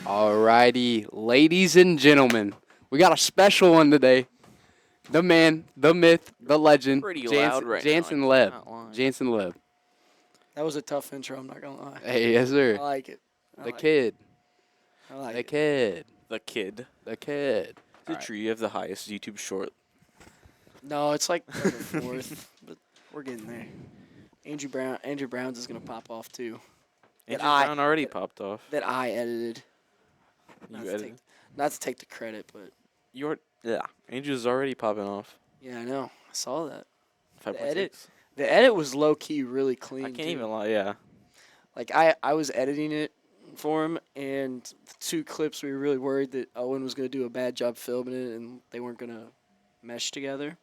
Alrighty, ladies and gentlemen, we got a special one today. The man, the myth, the legend, Pretty loud right now, Jansen I Loeb. cannot lie. Jansen Loeb. That was a tough intro, I'm not going to lie. Hey, yes, I sir. like it. The kid. I like The it. kid. The kid. The kid. The tree of the highest YouTube short. No, it's like third or fourth, but we're getting there. Andrew Brown's is going to pop off, too. Andrew I- Brown already popped off. That I edited. You Not to edited. Not to take the credit, but Yeah. Andrew's already popping off. yeah, I know. I saw that. 5.6. edit? The edit was low-key really clean, I can't too. even lie. Yeah. Like, I was editing it for him, and the two clips we were really worried that Owen was going to do a bad job filming it and they weren't going to mesh together.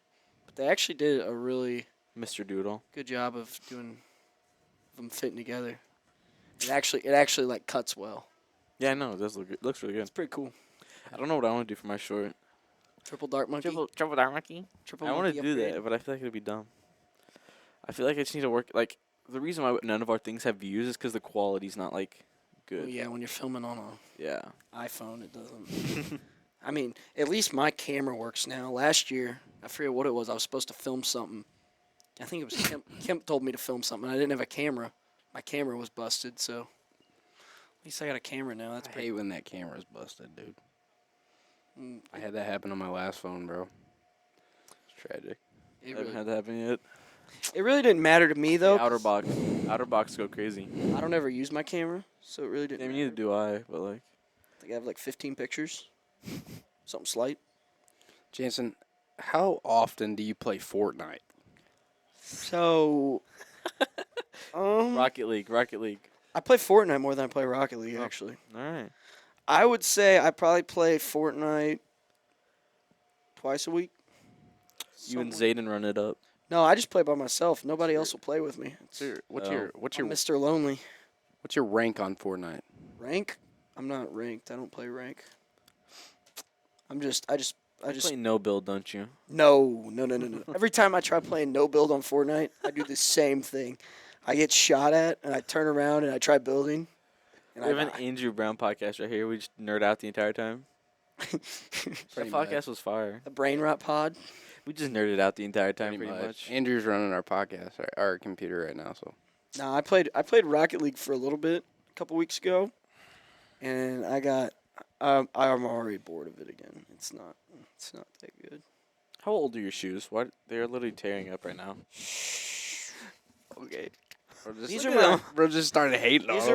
But they actually did a really Mr. Doodle. good job of doing them fitting together. It actually like cuts well. Yeah, I know. It does look good. Looks really good. It's pretty cool. I don't know what I want to do for my short. Triple Dark Monkey. Triple Dark Monkey. Triple I want Monkey to do upgrade. that, but I feel like it'd be dumb. I feel like I just need to work. Like, the reason why none of our things have views is because the quality's not, like, good. Oh, yeah, when you're filming on a Yeah. iPhone, it doesn't. I mean, at least my camera works now. Last year, I forget what it was. I was supposed to film something. I think it was Kemp. Kemp told me to film something. I didn't have a camera. My camera was busted, so at least I got a camera now. That's I pretty. hate when that camera's busted, dude. Mm, I had that happen on my last phone, bro. It's tragic. I It haven't really, had that happen yet. it really didn't matter to me though. The outer box go crazy. I don't ever use my camera, so it really I didn't. mean, matter. neither do I, but, like. I think I have like 15 pictures. Something slight. Jansen, how often do you play Fortnite? So, Rocket League. I play Fortnite more than I play Rocket League. Oh. Actually, All right. I would say I probably play Fortnite twice a week. You and Somewhere. Zayden run it up. No, I just play by myself. Nobody else will play with me. It's, What's Oh. your I'm Mr. Lonely. what's your rank on Fortnite? Rank? I'm not ranked. I don't play rank. I You play no build, don't you? No. Every time I try playing no build on Fortnite, I do the same thing. I get shot at, and I turn around and I try building. And We have I an die. Andrew Brown podcast right here. We just nerd out the entire time. That Pretty podcast much. was fire. The Brain Rot Pod. We just nerded out the entire time, pretty Pretty much. Andrew's running our podcast, our computer right now, so. No, I played Rocket League for a little bit a couple weeks ago, and I'm already bored of it again. It's not that good. How old are your shoes? What? They're literally tearing up right now. Okay. These are my Bro just started hating on these him.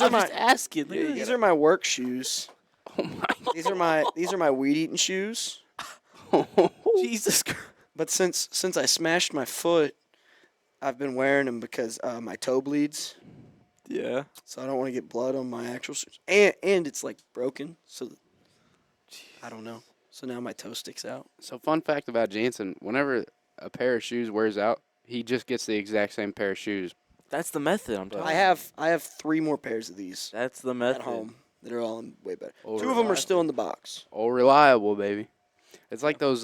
are my asking. these are my work shoes. Oh my These are my weed eating shoes. Jesus Christ. But since I smashed my foot, I've been wearing them because my toe bleeds. Yeah. So I don't want to get blood on my actual shoes. And it's like broken, so I don't know. So now my toe sticks out. So fun fact about Jansen, whenever a pair of shoes wears out, he just gets the exact same pair of shoes. That's the method. I'm telling I you. have 3 more pairs of these That's the at method. home that are all in way better. Oh, 2 of them are still in the box. Oh, reliable, baby. It's like those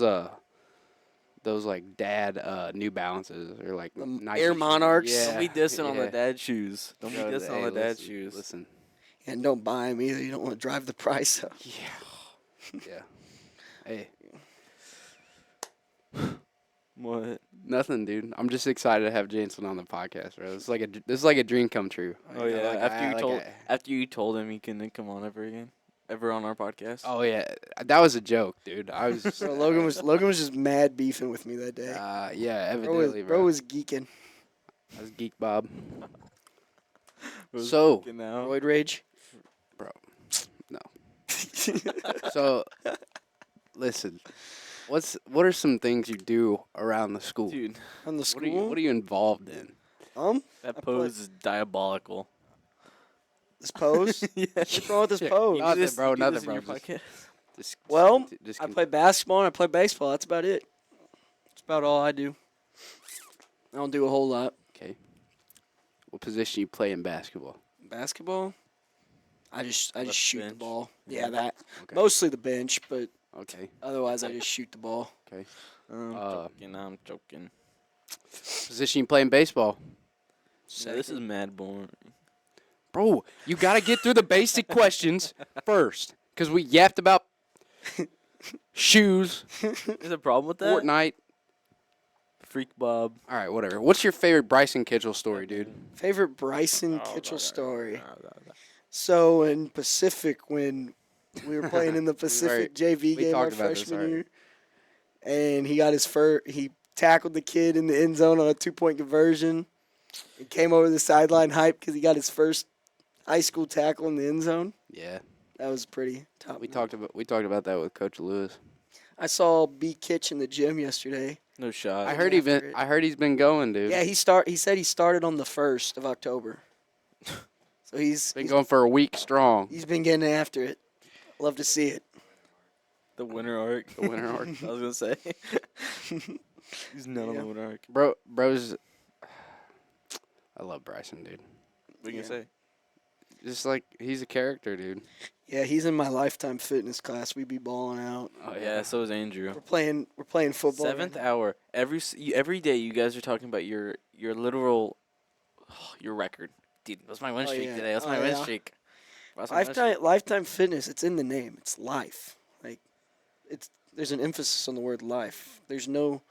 like dad New Balances or like The Nike Air shoes. Monarchs. Yeah. Don't be dissing on the yeah. dad shoes. Don't be Bro, dissing on hey, the dad listen, shoes. Listen. And don't buy them either. You don't want to drive the price up. Yeah. Yeah. Hey, What? nothing, dude. I'm just excited to have Jansen on the podcast, bro. This is like a dream come true. Oh You know, yeah. like After you told him he couldn't come on ever on our podcast. Oh yeah, that was a joke, dude. I was. So Logan was just mad beefing with me that day. Yeah, Bro evidently, bro was geeking. I was Geek Bob. Was So- freaking out. Roid rage. So, listen, what are some things you do around the school? Dude, On the school. What are you involved in? that I pose is diabolical. This pose? Yeah. What's wrong with this Yeah, pose? Nothing, this- bro, you do nothing, this in bro, your just- podcast? Well, just I play basketball and I play baseball. That's about it. That's about all I do. I don't do a whole lot. Okay. What position you play in basketball? Basketball? I just Left shoot the bench. ball. Yeah, that. Okay. Mostly the bench, but Okay. otherwise I just shoot the ball. I'm joking. Position you play in baseball? Yeah, this is mad boring. Bro, you got to get through the basic questions first. Because we yapped about shoes, There's a problem with that? Fortnite. Freak Bob. All right, whatever. What's your favorite Bryson Kitchell story, dude? Favorite Bryson Oh, Kitchell God. story. No. So in Pacific, when we were playing in the Pacific JV we game our talked about this freshman already. year, and he got his he tackled the kid in the end zone on a 2-point conversion, and came over the sideline hype because he got his first high school tackle in the end zone. Yeah. That was pretty top. We talked about that with Coach Lewis. I saw B Kitch in the gym yesterday. No shot. I heard he's been going, dude. Yeah, he said he started on the 1st of October. So he's Going for a week strong. he's been getting after it. Love to see it. The winter arc. The winter arc. I was gonna say. He's not on Yeah. the winter arc. Bro's. I love Bryson, dude. What are you Yeah. gonna say? Just like he's a character, dude. Yeah, he's in my lifetime fitness class. We be balling out. Oh Yeah, so is Andrew. We're playing football. Seventh hour. Every day you guys are talking about your literal your record. Dude, what's my win Oh, streak yeah. today? What's Oh, my win yeah. streak? What's my win streak? Lifetime fitness. It's in the name. It's life. Like, there's an emphasis on the word life. There's no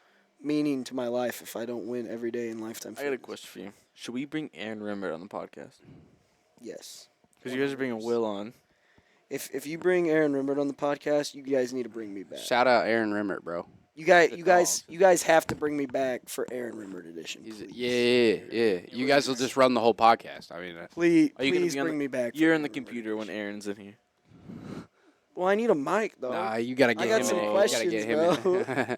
meaning to my life if I don't win every day in lifetime I fitness. got a question for you. Should we bring Aaron Rimmert on the podcast? Yes. Because you guys are bringing Will on. If you bring Aaron Rimmert on the podcast, you guys need to bring me back. Shout out Aaron Rimmert, bro. You Good guys have to bring me back for Aaron Rimmert edition. He's please. yeah. You guys will just run the whole podcast. I mean, Please, Are you gonna please be on bring me back. for You're in the Aaron Rimmert computer when edition. Aaron's in here. Well, I need a mic though. nah, you gotta get got him. some in. You questions, gotta get him bro. in.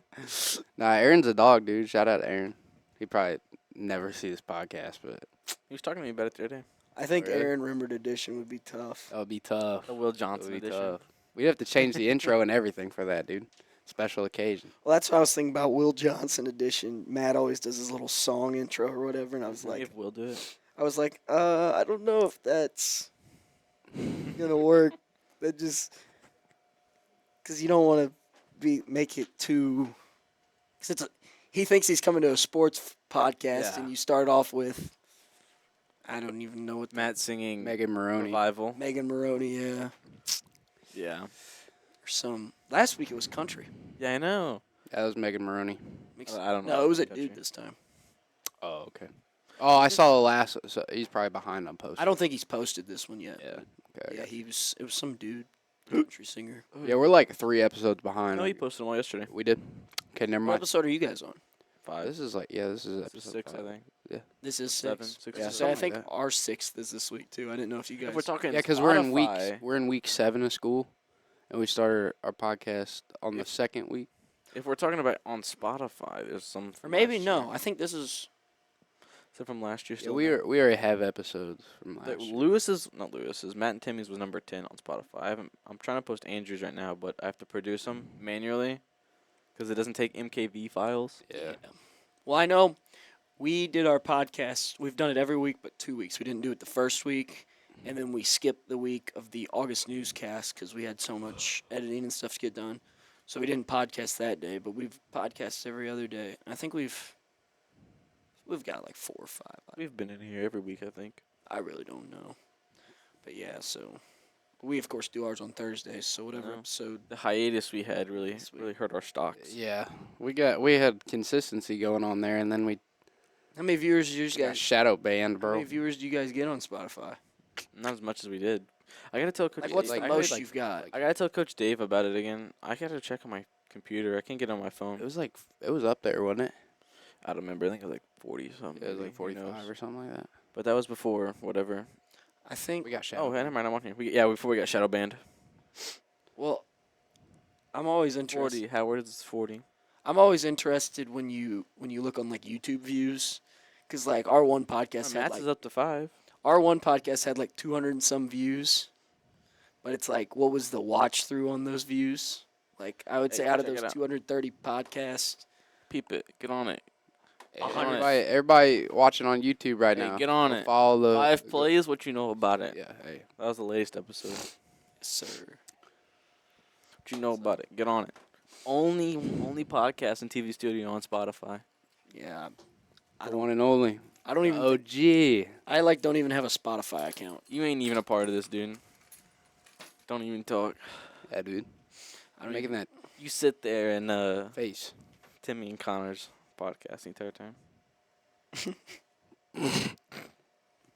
Nah, Aaron's a dog, dude. Shout out to Aaron. He probably never see this podcast, but He was talking to me about it the other day. I think Really? Aaron Rimmert edition would be tough. that would be tough. The Will That Johnson would be edition. tough. We'd have to change the intro and everything for that, dude. Special occasion. Well, that's what I was thinking about Will Johnson edition. Matt always does his little song intro or whatever, and I was like, If Will do it. I don't know if that's gonna work. That just because you don't want to make it too. Cause he thinks he's coming to a sports podcast, Yeah. and you start off with, I don't even know what Matt singing Megan Maroney. Revival. Megan Maroney, yeah, Yeah. or some. Last week it was country. Yeah, I know. That was Megan Maroney. I don't know. No, it was a Country. dude this time. Oh, okay. Oh, I saw the last. So he's probably behind on post. I don't think he's posted this one yet. Yeah. Okay. Yeah, it was some dude, country singer. Yeah, we're like 3 episodes behind. No, he posted them all yesterday. We did. Okay, never What mind. episode are you guys on? 5. This is like this is This is episode 6, I 5. think. This is 7, 6. 6 Yeah, or So I something think like that. our 6th is this week too. I didn't know if you guys. If we're talking Yeah, because we're Spotify, in week 7 of school, and we started our podcast on the second week. If we're talking about on Spotify, there's some. or from maybe last no. year. I think this is. Is it from last year Yeah, still? we already have episodes from The last year. not Lewis's. Matt and Timmy's was number 10 on Spotify. I'm trying to post Andrew's right now, but I have to produce them manually because it doesn't take MKV files. Yeah. Well, I know we did our podcast. We've done it every week, but 2 weeks. We didn't do it the first week, and then we skipped the week of the August newscast because we had so much editing and stuff to get done. So we didn't podcast that day, but we've podcasted every other day. I think we've got like 4 or 5. We've been in here every week, I think. I really don't know. But yeah, so we of course do ours on Thursdays. So whatever No. episode. The hiatus we had really This week. really hurt our stocks. Yeah, we had consistency going on there, and then we How many viewers do you got guys? shadow banned, How bro. many viewers do you guys get on Spotify? Not as much as we did. I gotta tell Coach. Like, what's Dave, the I most gotta, you've got? I gotta tell Coach Dave about it again. I gotta check on my computer. I can't get on my phone. It was up there, wasn't it? I don't remember. I think it was like 40 something. It was maybe. like Who 45 knows? or something like that. But that was before whatever. I think. We got shadow. Oh, hey, never mind. I'm on here. Before we got shadow banned. Well, I'm always interested. 40. Howard is 40. I'm always interested when you look on like YouTube views, because like our one podcast had Matt's like, is up to 5. our one podcast had like 200 and some views, but it's like what was the watch through on those views? Like I would Hey, say out of check it those out. 230 podcasts, Peep it. Get on it. Hey, 100. everybody watching on YouTube right Hey, now. get on go it. Follow the 5 plays. What you know about it? Yeah, hey. That was the latest episode. sir. What you know about it? Get on it. Only podcast and TV studio on Spotify. Yeah, The one and only. I don't even. Oh, gee. I don't even have a Spotify account. You ain't even a part of this, dude. Don't even talk. Yeah, dude. I I'm don't making even, that You sit there and face. Timmy and Connor's podcast the entire time.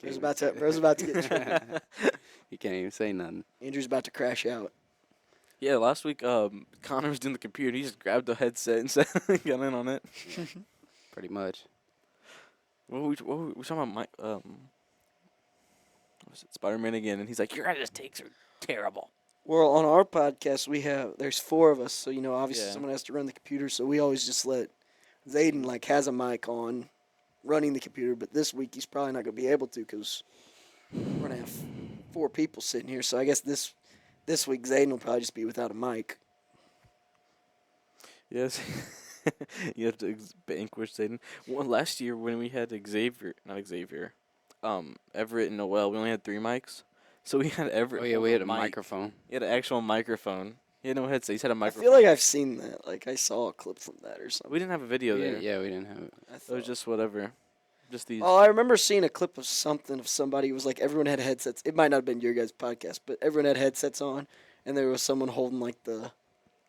Bro's about to get trippy. You can't even say nothing. Andrew's about to crash out. Yeah, last week Connor was doing the computer. He just grabbed the headset and got in on it. Pretty much. We talking about Mike? What was it, Spider-Man again? And he's like, "Your guys' takes are terrible." Well, on our podcast, there's 4 of us, so obviously Yeah. someone has to run the computer. So we always just let Zayden has a mic on, running the computer. But this week he's probably not gonna be able to because we're gonna have 4 people sitting here. So I guess this week Zayden will probably just be without a mic. Yes. You have to vanquish Satan. Well, last year when we had Everett and Noel, we only had 3 mics. So we had Everett. Oh, yeah, hold we had a mic. microphone. He had an actual microphone. He had no headset. He had a I microphone. feel like I've seen that. I saw a clip from that or something. We didn't have a video We there. didn't, yeah, we didn't have it. It was just whatever. Just these. Oh, I remember seeing a clip of something of somebody. It was everyone had headsets. It might not have been your guys' podcast, but everyone had headsets on, and there was someone holding the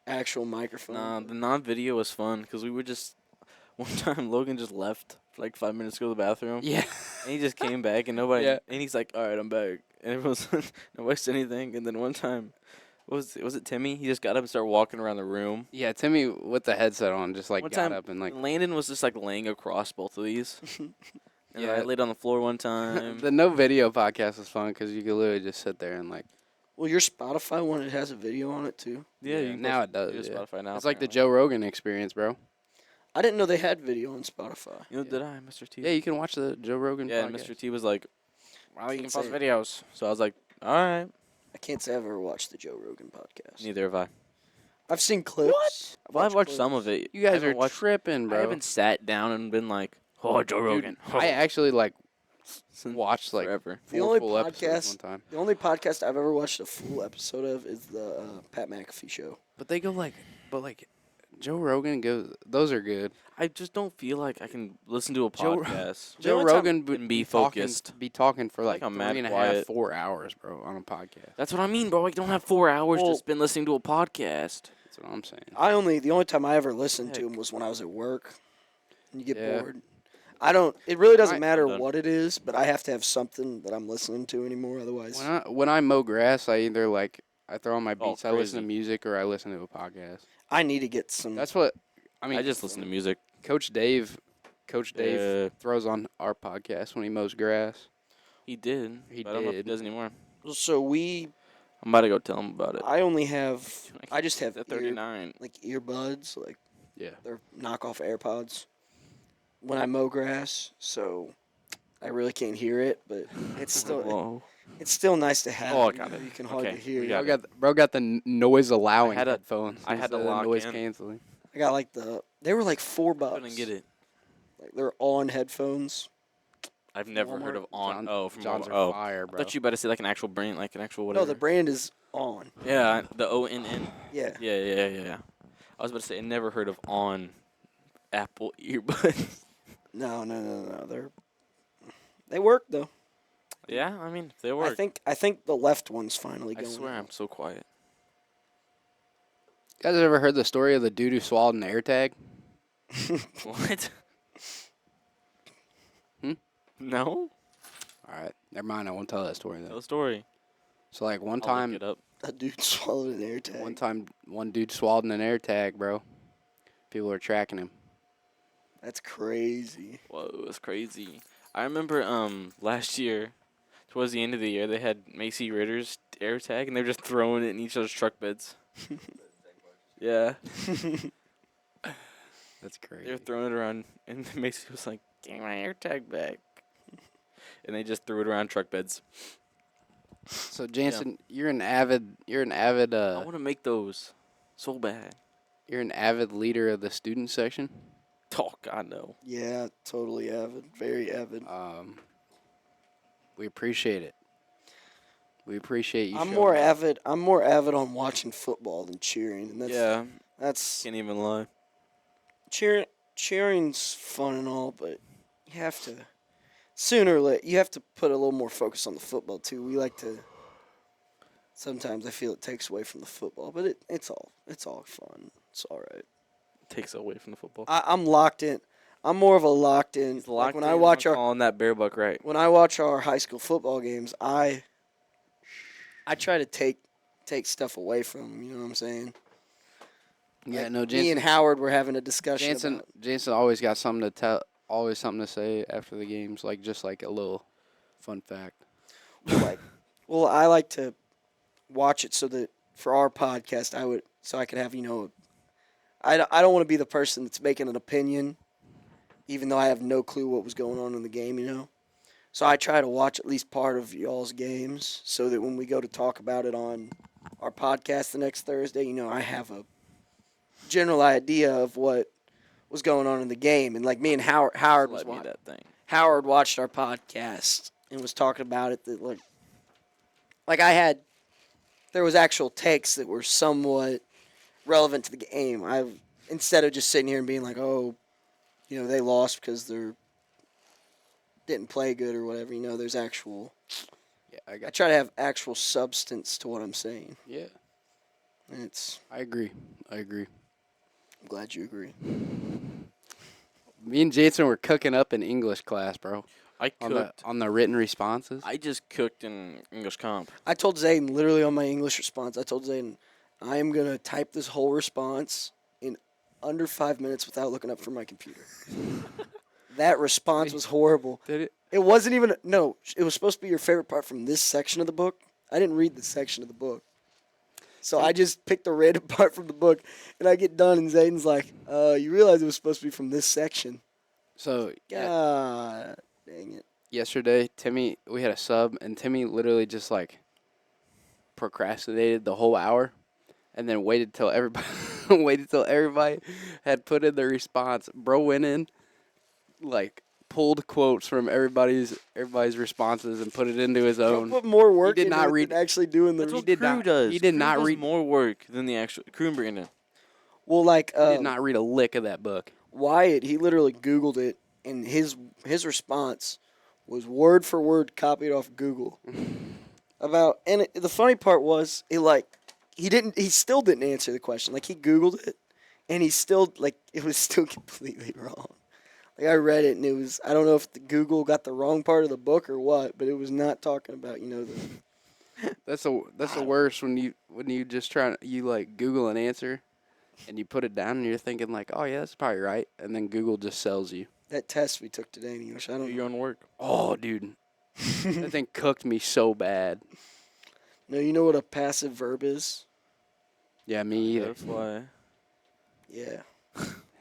actual microphone. Nah, the non-video was fun because we were just. One time, Logan just left for 5 minutes to go to the bathroom. Yeah. And he just came back and nobody. Yeah. And he's like, "All right, I'm back." And everyone's nobody said anything. And then one time, was it Timmy? He just got up and started walking around the room. Yeah, Timmy with the headset on just One got time, up and Landon was just laying across both of these. And Yeah. I laid on the floor one time. the no video podcast was fun because you could literally just sit there and Well, your Spotify one, it has a video on it too. yeah, you now post- it does. do Yeah. Spotify now. It's like the apparently. Joe Rogan experience, bro. I didn't know they had video on Spotify. You know, did I, Mr. T? Yeah, you can watch the Joe Rogan Yeah, podcast. and Mr. T was like, "Well, you can Can't post say it. videos." So I was like, "All right." I can't say I've ever watched the Joe Rogan podcast. Neither have I. I've seen clips. Well, I've watched clips. some of it. You guys I haven't are watched. tripping, bro. I haven't sat down and been like, "Oh, Joe Dude, Rogan." I actually Since watched forever. The 4 only full episodes podcast- one time. The only podcast I've ever watched a full episode of is the Pat McAfee show. But they go Joe Rogan goes. Those are good. I just don't feel like I can listen to a Joe- podcast. Joe only time Rogan I can be talking, focused. Be talking for Like I'm mad 3.5, quiet. 4 hours, bro, on a podcast. That's what I mean, bro. I don't have 4 hours Well- to spend listening to a podcast. That's what I'm saying. The only time I ever listened to Heck. him was when I was at work, and you get Yeah. bored. It really doesn't I- matter I'm done. what it is, but I have to have something that I'm listening to anymore. Otherwise, When I mow grass, I either I throw on my Oh, beats, I listen to crazy. music, or I listen to a podcast. I need to get some. That's what I mean. I just listen to music. Coach Dave Yeah. throws on our podcast when he mows grass. He did. He but I don't know if he did. does anymore. So I'm about to go tell him about it. I only have. I just have The 39. earbuds, Yeah. they're knockoff AirPods. When I mow grass, so I really can't hear it, but it's still Whoa. it's still nice to have. Oh, I even got though it. You can hardly Okay, hear we it. got Bro got the noise allowing I had a- headphones. I had to instead of lock noise in. canceling. I got they were $4. Couldn't get it. They're on headphones. I've never heard of On. from John's Walmart. are fire, I bro. thought you better say an actual brand, an actual No, whatever. the brand is on. Yeah, the ONN. Yeah. Yeah. I was about to say I never heard of On Apple earbuds. No. They work though. Yeah, I mean they work. I think the left one's finally I going. swear out. I'm so quiet. You guys ever heard the story of the dude who swallowed an AirTag? What? Hmm? No. All right, never mind. I won't tell that story Tell though. the story. So one I'll look time, it up. That dude swallowed an AirTag. one dude swallowed an AirTag, bro. People were tracking him. That's crazy. Whoa, that's crazy. I remember last year, towards the end of the year, they had Macy Ritter's AirTag, and they were just throwing it in each other's truck beds. Yeah, That's crazy. they were throwing it around, and Macy was like, "Give me my AirTag back," and they just threw it around truck beds. So Jansen, you're an avid I want to make those so bad. you're an avid leader of the student section. Oh God, no. Yeah, totally avid. Very avid. We appreciate it. We appreciate you. I'm showing more up. avid. I'm more avid on watching football than cheering, and Yeah, that's can't even lie. cheering. Cheering's fun and all, but you have to. sooner or later, you have to put a little more focus on the football too. We like to. Sometimes I feel it takes away from the football, but it's all fun. It's all right. Takes away from the football. I'm locked in. I'm more of a locked in. He's Like locked when in I watch on calling that bear buck right. when I watch our high school football games, I try to take stuff away from them. You know what I'm saying? Yeah, Like, no, me and Jansen. Howard were having a discussion about. Jansen always got something to tell. Always something to say after the games, like just like a little fun fact. Like, well, I like to watch it so that for our podcast, I could have I don't want to be the person that's making an opinion, even though I have no clue what was going on in the game, So I try to watch at least part of y'all's games so that when we go to talk about it on our podcast the next Thursday, I have a general idea of what was going on in the game. And like me and Howard was Let me watching. that thing. Howard watched our podcast and was talking about it that there was actual takes that were somewhat relevant to the game. Instead of just sitting here and being like, oh, they lost because they didn't play good or whatever. There's actual. Yeah, I try to have actual substance to what I'm saying. Yeah, And I agree. I'm glad you agree. Me and Jason were cooking up in English class, bro. I cooked. On the written responses. I just cooked in English comp. I told Zayden literally on my English response. I told Zayden, I am gonna type this whole response in under 5 minutes without looking up from my computer. That response was horrible. Did it? It wasn't even no. It was supposed to be your favorite part from this section of the book. I didn't read the section of the book, so I just picked a random part from the book, and I get done, and Zayden's like, "You realize it was supposed to be from this section?" So God dang it! yesterday, we had a sub, and Timmy literally just like procrastinated the whole hour, and then waited till everybody had put in their response. Bro went in, like pulled quotes from everybody's responses and put it into his Don't own. put more work did into not it read- than actually doing the. That's what did Crew not- does. he did Crew not does read- more work than the actual Crew and Brandon. Well, like He did not read a lick of that book. Wyatt, he literally Googled it, and his response was word for word copied off Google. The funny part was he still didn't answer the question. Like he Googled it, and it was still completely wrong. Like I read it, and it was I don't know if the Google got the wrong part of the book or what, but it was not talking about That's the worst when you just you like Google an answer, and you put it down and you're thinking like, oh yeah, that's probably right, and then Google just sells you. that test we took today in English. I Do don't your know. own work. Oh, dude, that thing cooked me so bad. No, you know what a passive verb is? Yeah, me either. That's why. Yeah.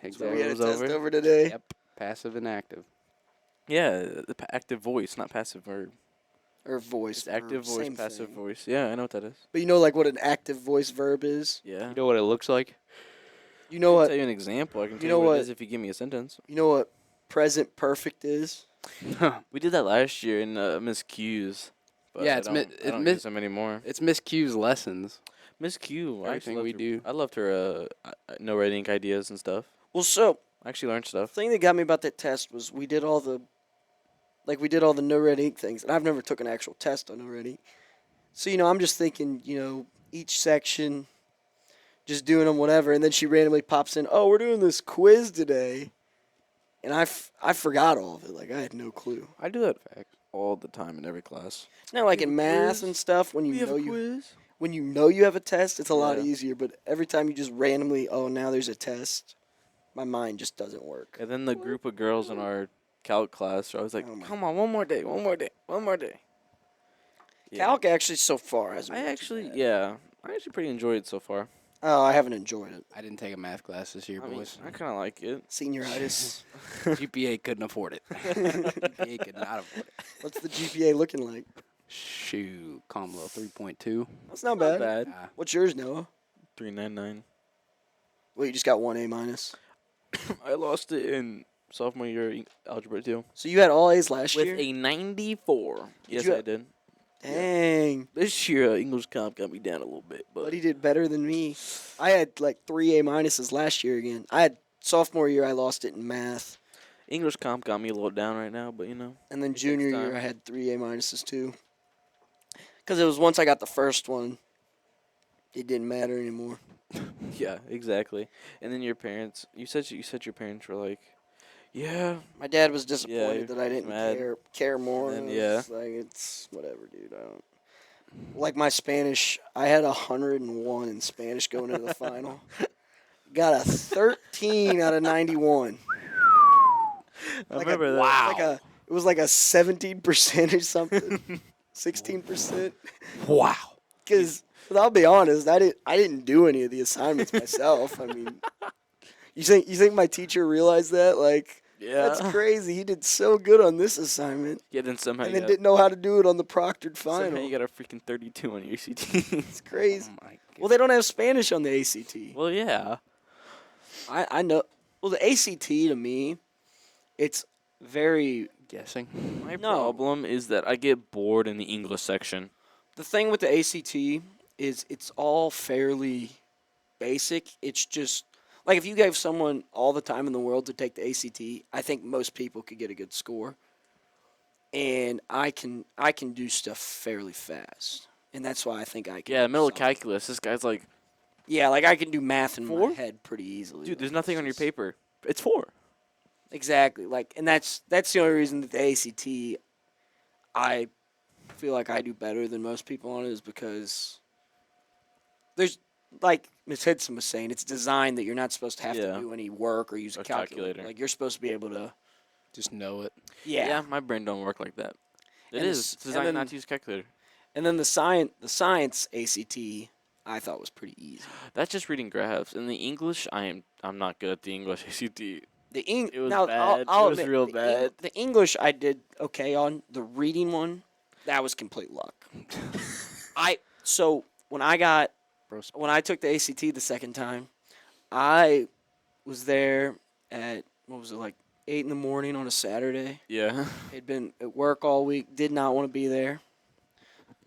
Exactly. We had a was test over? over today. Yep. Passive and active. Yeah, the active voice, not passive verb. Or voice. It's active verb, voice, same passive thing. voice. Yeah, I know what that is. But you know like what an active voice verb is? Yeah. You know what it looks like? You know I can what tell you an example. I can tell know you what what- it is if you give me a sentence. present perfect is? We did that last year in Miss Q's. But Yeah, I it's don't, mi- I don't Miss- use them anymore. It's Miss Q's lessons. Miss Q, I actually Everything we loved do. her, I loved her no red ink ideas and stuff. Well, so I actually learned the stuff. thing that got me about that test was we did all the no red ink things, and I've never took an actual test on no red ink. So I'm just thinking, each section, just doing them whatever, and then she randomly pops in, oh, we're doing this quiz today, and I forgot all of it, like I had no clue. I do that all the time in every class. It's not like We have in a math quiz? and stuff when quiz? when you know you have a test, it's a lot Yeah. easier. But every time you just randomly, oh, now there's a test, my mind just doesn't work. And then the group of girls in our calc class, I was like, Oh my come on, one more day, one more day, one more day. Yeah. Calc actually so far hasn't. I been too actually, bad. yeah, I actually pretty enjoyed it so far. Oh, I haven't enjoyed it. I didn't take a math class this year, I mean, boys. I kind of like it. Senioritis. GPA couldn't afford it. GPA could not afford it. What's the GPA looking like? Shoot, Comlo 3.2. That's not Not bad. bad. Ah, What's yours, Noah? 399. Well, you just got one A minus. I lost it in sophomore year algebra 2 So you had all A's last with year? a 94. Yes, you I ha- did. Dang. This year, English comp got me down a little bit, but But he did better than me. I had like 3 A minuses last year again. I had sophomore year, I lost it in math. English comp got me a little down right now, but you know. And then It takes junior year, time. I had 3 A minuses too. Because it was once I got the first one, it didn't matter anymore. Yeah, exactly. And then your parents, you said your parents were like, yeah, My dad was disappointed Yeah, that I he's didn't mad. care more. And then, I was yeah. just like, it's whatever, dude. I don't. Like my Spanish, I had 101 in Spanish going into the final. Got a 13 out of 91. I Like remember a, that. it was like a 17% or something, 16%. Wow. Because I'll be honest, I didn't do any of the assignments myself. I mean, you think my teacher realized that? Like, Yeah. that's crazy. He did so good on this assignment, Yeah, then somehow and you then got, didn't know how to do it on the proctored somehow final. you got a freaking 32 on your ACT. It's crazy. Oh my Well, they don't have Spanish on the ACT. Well, yeah. I know. Well, the ACT to me, it's very. Guessing. My No. problem is that I get bored in the English section. The thing with the ACT is it's all fairly basic. It's just like if you gave someone all the time in the world to take the ACT, I think most people could get a good score. And I can do stuff fairly fast, and that's why I think I can. Yeah, do middle of something. calculus. This guy's like, Yeah, like I can do math in 4? my head pretty easily. dude, there's Like, nothing it's on your just- paper. It's 4. Exactly. Like, and that's the only reason that the ACT, I feel like I do better than most people on it is because there's like Miss Hudson was saying, it's designed that you're not supposed to have Yeah. to do any work or use a Or calculator. calculator. Like you're supposed to be able to. Just know it. Yeah. My brain don't work like that. It And is. s- It's and designed then- not to use calculator. And then the science ACT, I thought was pretty easy. That's just reading graphs. In the English, I'm not good at the English ACT. It was now, bad. I'll It was admit, real the bad. The English I did okay on. The reading one, that was complete luck. So when I took the ACT the second time, I was there at what was it like 8 in the morning on a Saturday. Yeah. Had been at work all week. Did not want to be there.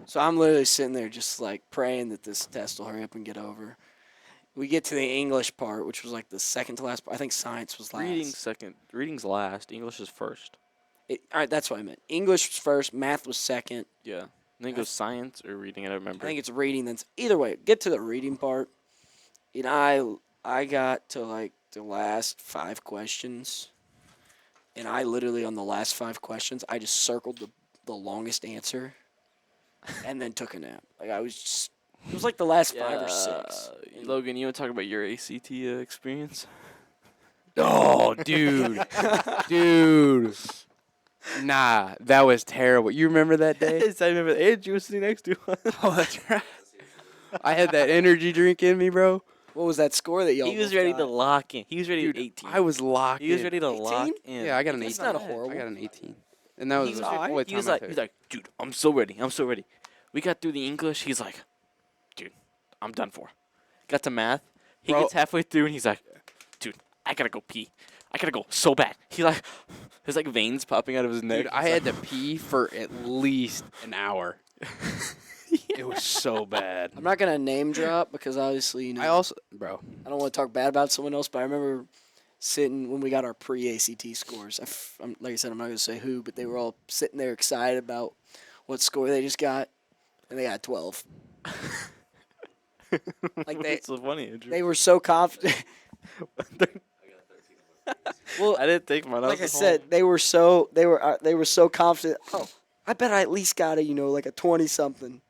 So I'm literally sitting there just like praying that this test will hurry up and get over. We get to the English part, which was like the second to last part. I think science was last. Reading's second. Reading's last. English is first. All right, that's what I meant. English was first, math was second. Yeah. I think it was science or reading. I don't I remember. think it's reading. Then either way, get to the reading part. And I got to like the last 5 questions, and I literally on the last 5 questions I just circled the longest answer, and then took a nap. Like I was just. It was like the last 5 or 6. And- Logan, you want to talk about your ACT experience? Oh, dude. Dude. Nah, that was terrible. You remember that day? I remember Andrew was sitting next to him. Oh, that's right. I had that energy drink in me, bro. What was that score that y'all? He was both ready got? to lock in. He was ready Dude, at 18. I was locked He was in. ready to 18? lock in. Yeah, I got an 18. That's not horrible. I got an 18. And that was, He was the alright. only He was time I like, took he's it. like, dude, I'm so ready. I'm so ready. We got through the English. He's like, dude, I'm done for. Got to math. He Bro. gets halfway through and he's like, dude, I gotta go pee. I gotta go so bad. He like, there's like veins popping out of his neck. Dude, I had to pee for at least an hour. It was so bad. I'm not gonna name drop because obviously I also, bro. I don't want to talk bad about someone else, but I remember sitting when we got our pre-ACT scores. Like I said, I'm not going to say who, but they were all sitting there excited about what score they just got, and they got 12. Like That's so funny, Andrew. they were so confident. Well, I didn't take mine. like I said, they were so confident. Oh, I bet I at least got like a 20 something,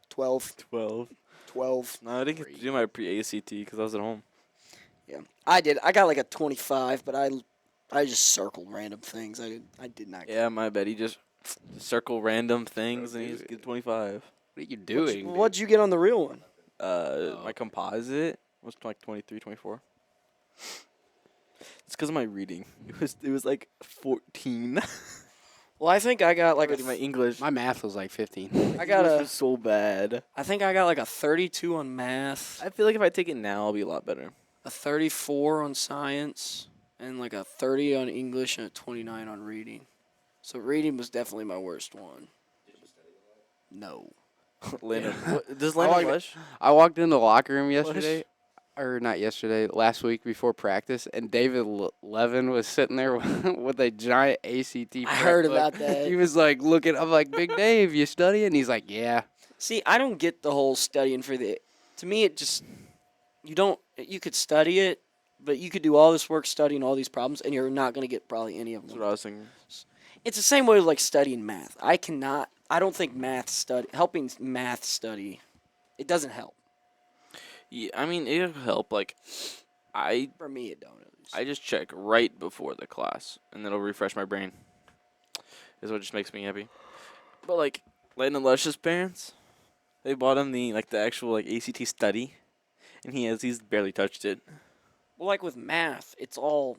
12, 12. 12. No, I didn't get to do my pre-ACT because I was at home. Yeah, I did. I got like a 25, but I just circled random things. I did not. Yeah, my bad. He just circle random things and he just dude. get 25. What are you doing? dude? What'd you get on the real one? My composite was like 23, 24. It's because of my reading. It was like 14. Well, I think I got like Reading my English. My math was like 15. I got English a. was so bad. I think I got like a 32 on math, I feel like if I take it now, I'll be a lot better. a 34 on science, and like a 30 on English and a 29 on reading. So reading was definitely my worst one. No. Landon, Yeah. does I Landon like- rush? I walked in the locker room yesterday. or not yesterday, last week before practice, and David Levin was sitting there with a giant ACT. I prep heard book. about that. He was like looking. I'm like, Big Dave, you studying? He's like, yeah. See, I don't get the whole studying for the. To me, it just you don't. You could study it, but you could do all this work studying all these problems, and you're not going to get probably any of That's them. what I was thinking. It's the same way with like studying math. I cannot. I don't think helping math study, it doesn't help. Yeah, I mean, it'll help. Like, I For me, it don't. At least. I just check right before the class, and it'll refresh my brain. Is what just makes me happy. But like, Leighton and Lush's parents, they bought him the actual ACT study, and he's barely touched it. Well, like with math, it's all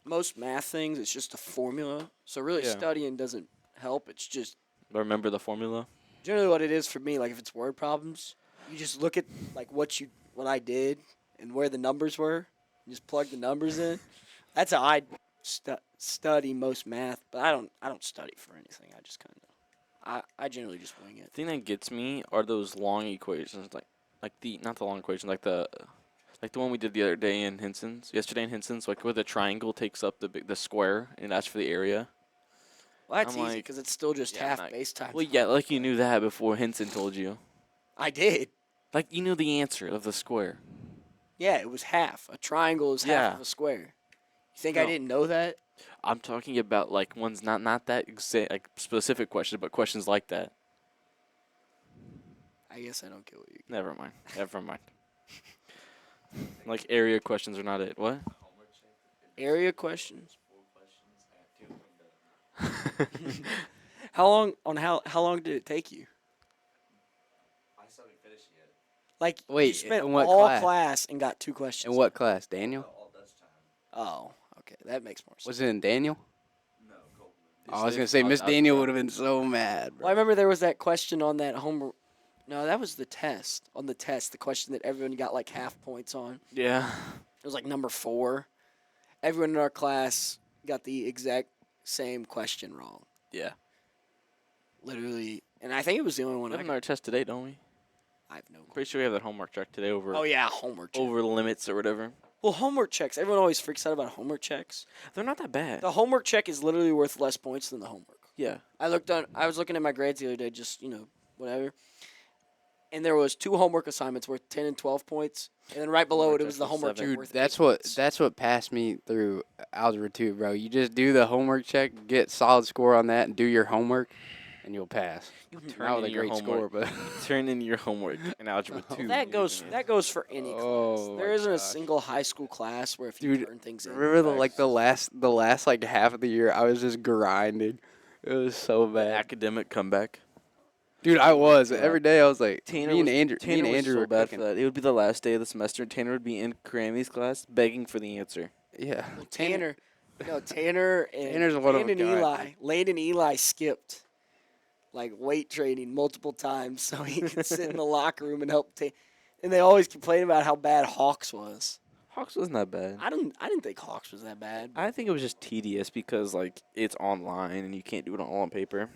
most math things. It's just a formula. So really, Yeah. studying doesn't help. It's just But remember the formula? generally what it is for me. Like if it's word problems, you just look at like what I did and where the numbers were. You just plug the numbers in. That's how I study most math. But I don't study for anything. I just kind of I generally just wing it. The thing that gets me are those long equations, not the long equations, like the one we did the other day in yesterday in Hinson's, like where the triangle takes up the square and that's for the area. Well, that's I'm easy like, because it's still just yeah, half I'm base times. Well, yeah, like you knew that before Hinson told you. I did. Like you knew the answer of the square. Yeah, it was half. A triangle is half Yeah. of a square. You think I No. didn't know that? I'm talking about like ones not that exact specific questions, but questions like that. I guess I don't get what you. Never mind. Never mind. Like area questions are not it. What? Area questions. How long did it take you? I still haven't finished yet. Like Wait, you spent in what all class? and got 2 questions. In what class, Daniel? All Dutch time. Oh, okay, that makes more sense. Was it in Daniel? No, Coleman. Oh, I was gonna say Miss Daniel would have been so mad, bro. Well, I remember there was that question on that homework. No, that was the test. On the test, the question that everyone got like half points on. Yeah. It was like number 4. Everyone in our class got the exact same question wrong. Yeah. Literally, and I think it was the only one We I have got. another test today, don't we? I have no clue. Pretty sure we have that homework check today over Oh yeah, homework check. over the limits or whatever. Well, homework checks. Everyone always freaks out about homework checks. They're not that bad. The homework check is literally worth less points than the homework. Yeah. I was looking at my grades the other day, just whatever. And there was 2 homework assignments worth 10 and 12 points, and then right below Homework it was check the was homework 7. check Dude, worth that's 8 what points. that's what passed me through algebra 2, bro. You just do the homework check, get solid score on that, and do your homework, and you'll pass. You Not with a in your great score, homework. but Turn in your homework in algebra 2. That goes for any class. Oh, There my isn't a gosh. single high school class where if you Dude, turn things in. remember Facts. the last like half of the year, I was just grinding. It was so The bad, academic comeback. dude. I was God. every day. I was like, Tanner me and was- Andrew, Tanner was so were bad cooking. for that. It would be the last day of the semester, and Tanner would be in Grammy's class begging for the answer. Yeah, Tanner and Tanner's one of a Lane and kind, Eli. Lane and Eli skipped like weight training multiple times so he could sit in the locker room and help. And they always complain about how bad Hawks was. Hawks wasn't that bad. I didn't think Hawks was that bad. I think it was just tedious because it's online and you can't do it all on paper.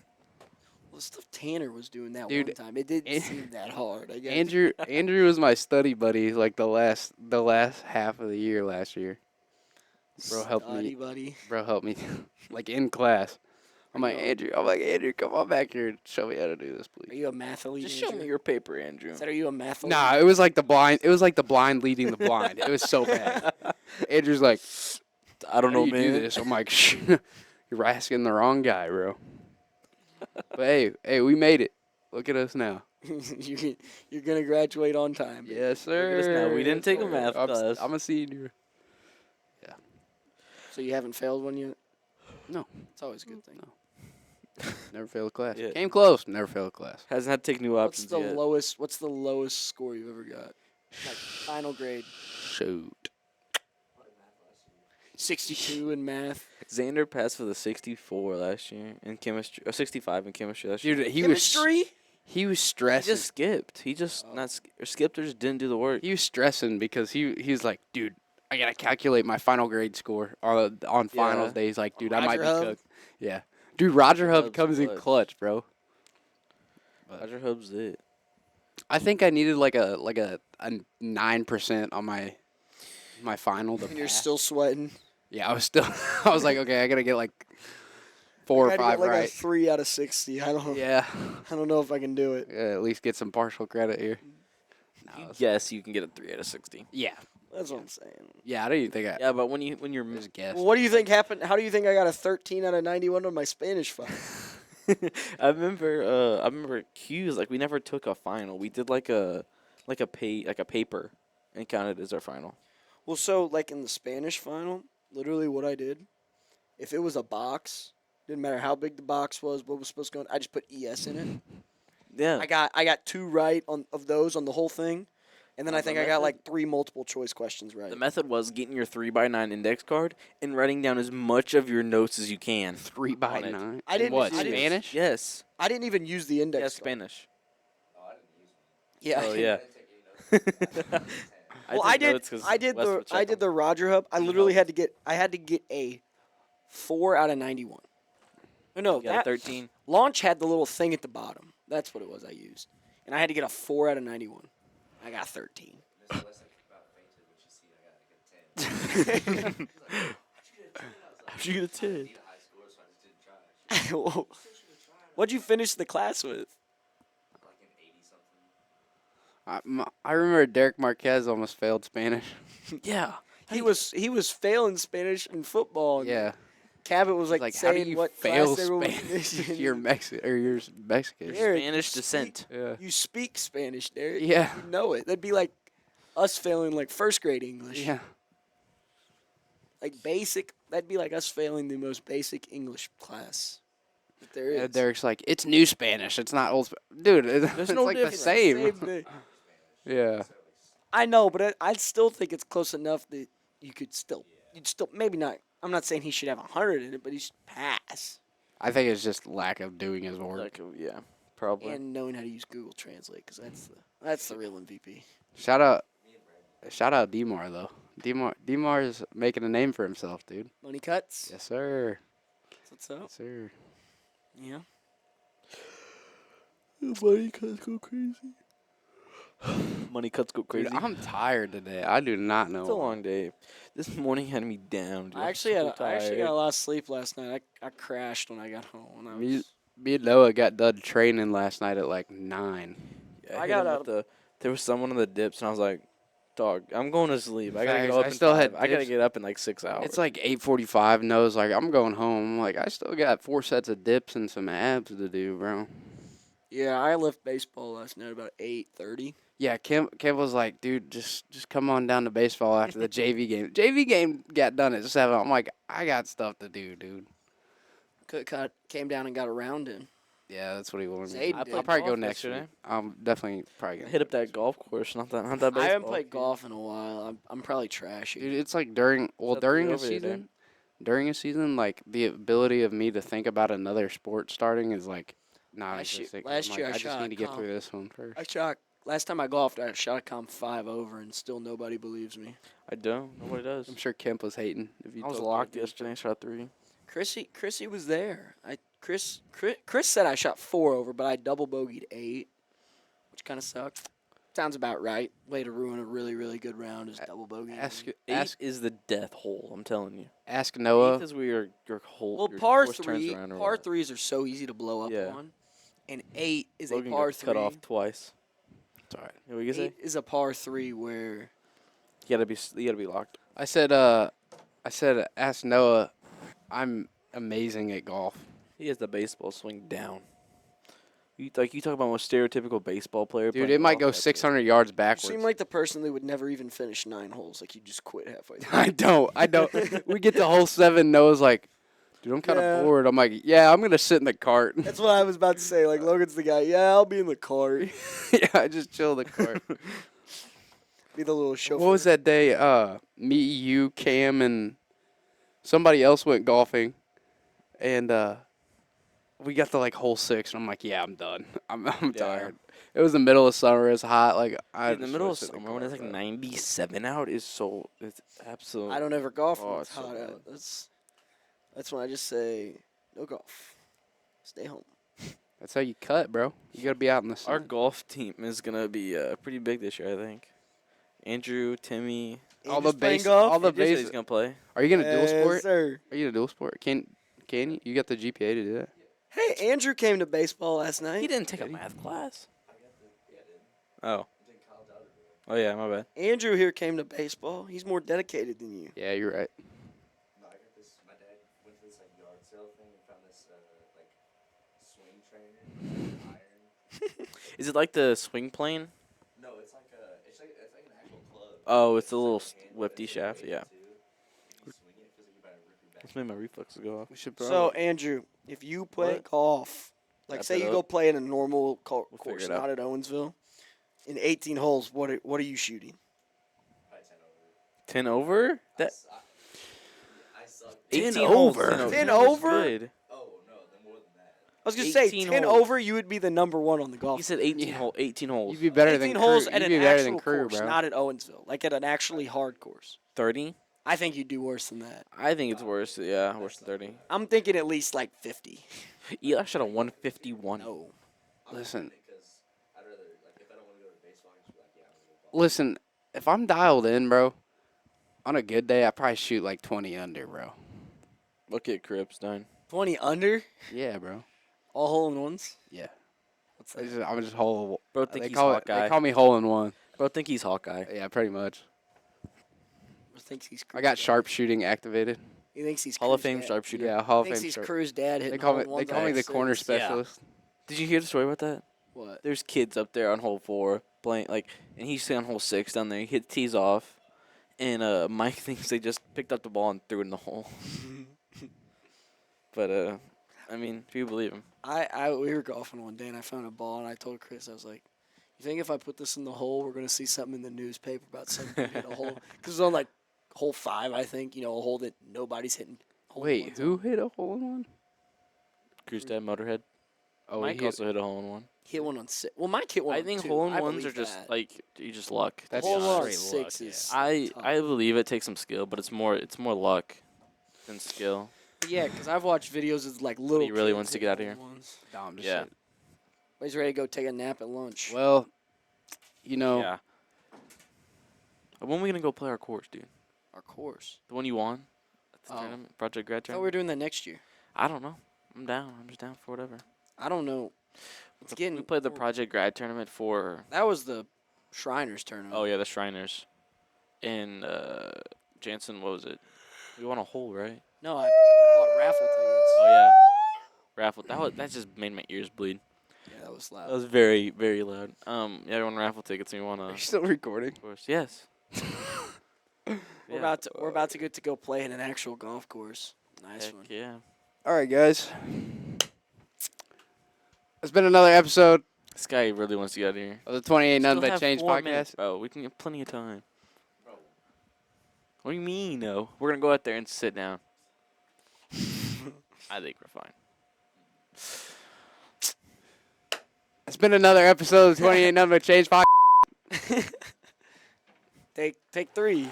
Well, the stuff Tanner was doing that Dude, one time, it didn't An- seem that hard. I guess. Andrew was my study buddy like the last half of the year last year. Bro helped me. Study buddy. Bro helped me like in class. I'm like, Andrew, come on back here and show me how to do this, Are please. you a math elite? Just show me Andrew? your paper, Andrew. Is that, are you a math elite? Nah, it was like the blind. It was like the blind leading the blind. It was so bad. Andrew's like, I don't how know, do you man. do this? I'm like, you're asking the wrong guy, bro. But hey, we made it. Look at us now. You're gonna graduate on time. baby. Yes, Look at us sir. now. We didn't take a Yes, math sir. class. I'm a senior. So you haven't failed one yet? No. It's always a good thing. Never failed a class. Yeah. Came close. Never failed a class. Hasn't had to take new What's options the yet. lowest? What's the lowest score you've ever got? Like final grade. Shoot. 62 in math. Xander passed for the 64 last year in chemistry, or 65 in chemistry last year. Dude, he Chemistry? was He stressing. just skipped. He just Oh. skipped or just didn't do the work. He was stressing because he's like, dude, I gotta calculate my final grade score on finals Yeah. day. He's like, dude, I might Roger be Hub? cooked. Yeah, dude, Roger Hub Hub's comes in clutch. clutch, bro. Roger Hub's it. I think I needed like a 9% on my my final to And you're pass. still sweating. Yeah, I was still. I was like, okay, I gotta get like 4 I or gotta get 5 like a right. 3 out of 60. Yeah. I don't know if I can do it. Yeah, at least get some partial credit here. No, You it's- guess you can get a 3 out of 60. yeah. That's what I'm saying. Yeah, I didn't even think I Yeah, but when you're just guessed. Well, what do you think happened? How do you think I got a 13 out of 91 on my Spanish file? I remember Q's like we never took a final. We did like a paper and counted as our final. Well, so like in the Spanish final, literally what I did, if it was a box, didn't matter how big the box was, what was supposed to go in, I just put ES in it. Yeah. I got 2 right of those on the whole thing, and then I The think I got method- like 3 multiple choice questions right. The method was getting your 3x9 index card and writing down as much of your notes as you can. 3 by on it. 9. I didn't- What, I didn't- Spanish? Yes. I didn't even use the index. Yeah, card. Spanish. Oh, I didn't use one. Yeah. Oh I yeah. I didn't take any notes. Well, I did. notes 'cause I did Wes the. would check I did 'em. the Roger Hub. I He literally helped. had to get a 4 out of 91. No, You got a that 13. launch had the little thing at the bottom. That's what it was I used, and I had to get a 4 out of 91. I got 13. Mr. Weston about fainted when she seen I got a good 10. He's like, How'd you get a 10? I need a high score, so I just didn't try. Whoa. What'd you finish the class with? Like an 80 something. I remember Derek Marquez almost failed Spanish. Yeah, he was failing Spanish in football. And Yeah. Cabot was like, How do saying you what fail class they were Spanish in. if you're Mexican or you're Mexican? Derek, Spanish you descent. Yeah. You speak Spanish, Derek. Yeah. You know it. That'd be like us failing like first grade English. Yeah. Like basic. That'd be like us failing the most basic English class that there is. Yeah, Derek's like, it's new Spanish. It's not old. Dude, it's no like the difference. same. thing. Yeah. I know, but I still think it's close enough that you'd still maybe not. I'm not saying he should have 100 in it, but he should pass. I think it's just lack of doing his work. Like, yeah, probably. And knowing how to use Google Translate, because that's the real MVP. Shout out Demar though. Demar is making a name for himself, dude. Money cuts. Yes, sir. That's what's up. Yes, sir. Yeah. Money cuts go crazy. Money cuts go crazy. Dude, I'm tired today. I do not know. It's a long day. This morning had me down, dude. I actually I'm had so I actually got a tired. lot of sleep last night. I crashed when I got home. And I Me, was, me and Noah got done training last night at like 9. Yeah, I hit got him out with the. There was someone on the dips, and I was like, "Dog, I'm going to sleep. I gotta Facts, get up. I in still had 5. I gotta dips. get up in like 6 hours." It's like 8:45. Noah's like, I'm going home. I'm like, I still got 4 sets of dips and some abs to do, bro. yeah, I left baseball last night about 8:30. Yeah, Kim was like, dude, just come on down to baseball after the JV game. JV game got done at 7. I'm like, I got stuff to do, dude. Came down and got a round in. Yeah, that's what he wanted me Zayden to did. do. I'll probably go golf next yesterday. week. I'm definitely probably I gonna hit up that golf course, not that baseball. I haven't played golf in a while. I'm probably trashy. Dude, it's like during What's up during to a over there, season, Dan? during a season, like the ability of me to think about another sport starting is like non-existent. 'cause Last I'm year like, I I just shot need to get comp. through this one first. I shot last time I golfed. I shot a comp 5 over, and still nobody believes me. I don't. Nobody does. I'm sure Kemp was hating. If you I was told locked him. yesterday. Shot 3. Chrissy was there. Chris said I shot 4 over, but I double bogeyed 8, which kind of sucked. Sounds about right. Way to ruin a really, really good round is double bogey. Ask 8 is the death hole. I'm telling you. ask 8 Noah. is where your whole Well, your par course turns 3, around or par what. 3s are so easy to blow up Yeah. on, and 8 is Logan a par got 3. cut off twice. It's all right. What you say? 8 is a par 3 where You gotta be locked. I said ask Noah. I'm amazing at golf. He has the baseball swing down. You talk about most stereotypical baseball player. Dude, playing it might golf, go that's it. 600 yards you backwards. seem like the person that would never even finish 9 holes. Like you just quit halfway through. I don't. We get to hole 7. Noah's like, dude, I'm kind of Yeah. bored. I'm like, yeah, I'm gonna sit in the cart. That's what I was about to say. Like Logan's the guy. Yeah, I'll be in the cart. Yeah, I just chill in the cart. Be the little chauffeur. What was that day? Me, you, Cam, and somebody else went golfing, and we got to like hole 6, and I'm like, yeah, I'm done. I'm Yeah. tired. It was the middle of summer. It was hot. Like I Dude, in the just middle wanna of sit in the summer when it's car, like but- 97 out it's absolutely. I don't ever golf when Oh, it's it's so hot bad. out. That's when I just say no golf. Stay home. That's how you cut, bro. You gotta be out in the sun. Our golf team is gonna be pretty big this year, I think. Andrew, Timmy, All the Andrew's playing base, golf? all the Andrew said base. he's gonna play. Are you gonna dual Yes, sport? sir. Are you gonna dual sport? Can you? You got the GPA to do that? Hey, Andrew came to baseball last night. He didn't take a Did he? math class. I got the yeah, I did. Oh. I did college algebra. Oh yeah, my bad. Andrew here came to baseball. He's more dedicated than you. Yeah, you're right. No, I got this. My dad went to this like yard sale thing and found this like swing trainer, iron. Is it like the swing plane? No, it's like an actual club. Oh, it's a little like a handle lifty that's shaft. weighted Yeah. too. If you swing it, it feels like you're about to rip your back. This made my reflexes go off. We should So, Andrew, if you play What? golf, like Wrap say it you up. go play in a normal We'll figure course, it out. not at Owensville, in 18 holes, what are you shooting? Probably 10 over. 10 over? I That su- I suck. 18 10 holes, over? 10 10 That's over? good. Oh no, then more than that. I was gonna say 18 10 holes. over, you would be the number one on the golf. He said 18 Yeah. 18 holes. You'd be better 18 than holes Crew. at You'd an be better actual than Crew, course, bro. not at Owensville, like at an actually hard course. 30? I think you'd do worse than that. I think it's worse. Yeah, worse than 30. I'm thinking at least like 50. Eli shot a 151. No. Listen, Because I'd rather like if I don't want to go to baseball, I just be like, yeah, I'm gonna go golf. listen. If I'm dialed in, bro, on a good day, I probably shoot like 20 under, bro. Look at Cripps done. 20 under, Yeah, bro. all hole in ones. Yeah. What's I that? just, I'm just hole. Bro, think They he's call it. Hawkeye. They call me hole in one. Bro, think he's Hawkeye. Yeah, pretty much. Thinks he's I got Crew's dad. sharpshooting activated. He thinks he's Hall of Crew's Fame dad. sharpshooter. Yeah, Hall of Thinks Fame. he's sharp- Crew's dad. They hitting call me. hole-in-ones They call me at the corner 6. specialist. Did you hear the story about that? What? There's kids up there on hole 4 playing and he's on hole 6 down there. He hit tees off, and Mike thinks they just picked up the ball and threw it in the hole. But I mean, if you believe him, We were golfing one day and I found a ball and I told Chris, I was like, "You think if I put this in the hole, we're gonna see something in the newspaper about somebody hit a hole?" Because it was on like hole 5, I think. You know, a hole that nobody's hitting. Wait, who hit a hole in one? Crew's dad Motorhead. Oh, Mike he hit, also hit a hole in one. Hit one on 6. Well, Mike hit one. I on think 2. hole in I ones believe are just that. like you just luck. That's hole in one on straight 6 luck, is. I tough. believe it takes some skill, but it's more luck than skill. Yeah, because I've watched videos of like little. He really kids wants to hitting get outta hole-in-ones. Dom just Yeah. said- But he's ready to go take a nap at lunch. Well, you know, Yeah. When are we gonna go play our course, dude? Our course. The one you won at the Oh. tournament, Project Grad I thought we tournament. were doing that next year. I don't know. I'm down. I'm just down for whatever. I don't know. It's getting. We played the Project Grad tournament for. That was the Shriners tournament. Oh yeah, the Shriners, and Jansen. What was it? We won a hole, right? No, I bought raffle tickets. Oh yeah, raffle. That just made my ears bleed. Yeah, that was That loud. was very very loud. Yeah, we won raffle tickets and we won are a you still recording? course. Yes. We're about to get to go play in an actual golf course. Nice Heck one. yeah. All right, guys. It's been another episode This guy really wants to get out of here. of the 28 None Still But have Change 4 podcast. minutes, bro. We can get plenty of time. What do you mean, no? We're gonna go out there and sit down. I think we're fine. It's been another episode of the 28 None But Change podcast. Take 3.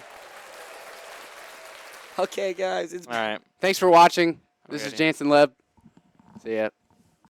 Okay, guys. It's All right. Thanks for watching. This is Alrighty. Jansen Loeb. See ya.